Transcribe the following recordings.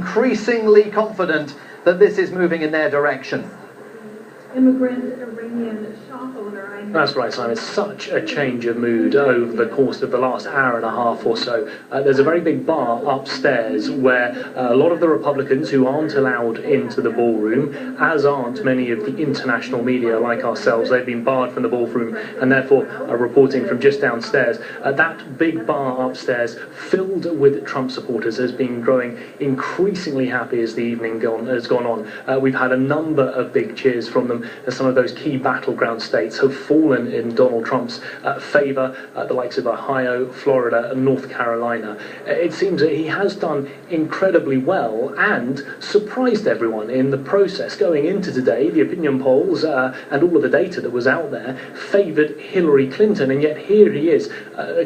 increasingly confident that this is moving in their direction. Immigrant Iranian shop owner. That's right, Simon. It's such a change of mood over the course of the last hour and a half or so. There's a very big bar upstairs where a lot of the Republicans who aren't allowed into the ballroom, as aren't many of the international media like ourselves, they've been barred from the ballroom and therefore are reporting from just downstairs. That big bar upstairs, filled with Trump supporters, has been growing increasingly happy as the evening has gone on. We've had a number of big cheers from them as some of those key battleground states have fallen in Donald Trump's favour, the likes of Ohio, Florida and North Carolina. It seems that he has done incredibly well and surprised everyone in the process. Going into today, the opinion polls and all of the data that was out there favoured Hillary Clinton, and yet here he is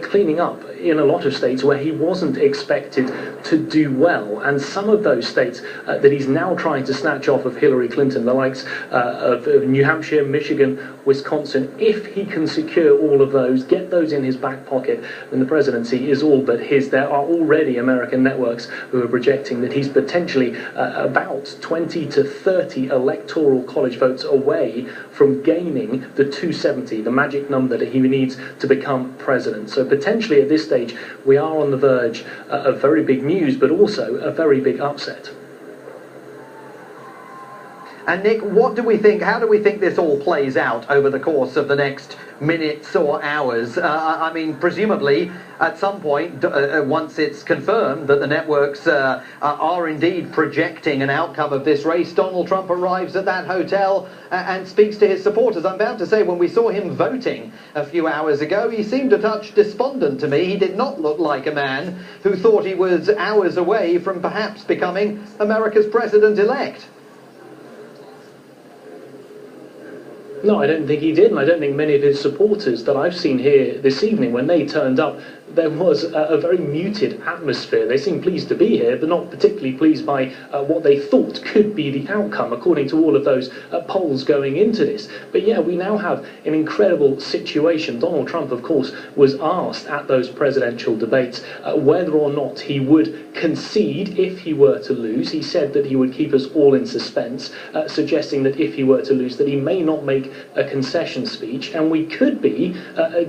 cleaning up in a lot of states where he wasn't expected to do well. And some of those states that he's now trying to snatch off of Hillary Clinton, the likes of New Hampshire, Michigan, Wisconsin, if he can secure all of those, get those in his back pocket, then the presidency is all but his. There are already American networks who are projecting that he's potentially about 20 to 30 electoral college votes away from gaining the 270, the magic number that he needs to become president. So potentially at this stage, we are on the verge of very big news, but also a very big upset. And Nick, what do we think, how do we think this all plays out over the course of the next minutes or hours? I mean, presumably, at some point, once it's confirmed that the networks are indeed projecting an outcome of this race, Donald Trump arrives at that hotel and speaks to his supporters. I'm bound to say, when we saw him voting a few hours ago, he seemed a touch despondent to me. He did not look like a man who thought he was hours away from perhaps becoming America's president-elect. No, I don't think he did, and I don't think many of his supporters that I've seen here this evening, when they turned up, there was a very muted atmosphere. They seemed pleased to be here, but not particularly pleased by what they thought could be the outcome, according to all of those polls going into this. But yeah, we now have an incredible situation. Donald Trump, of course, was asked at those presidential debates whether or not he would concede if he were to lose. He said that he would keep us all in suspense, suggesting that if he were to lose, that he may not make a concession speech, and we could be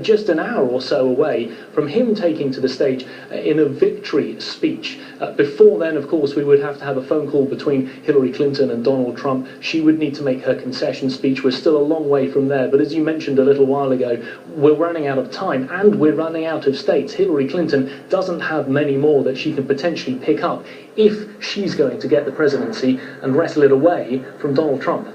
just an hour or so away from him taking to the stage in a victory speech. Before then, of course, we would have to have a phone call between Hillary Clinton and Donald Trump. She would need to make her concession speech. We're still a long way from there, but as you mentioned a little while ago, we're running out of time and we're running out of states. Hillary Clinton doesn't have many more that she can potentially pick up if she's going to get the presidency and wrestle it away from Donald Trump.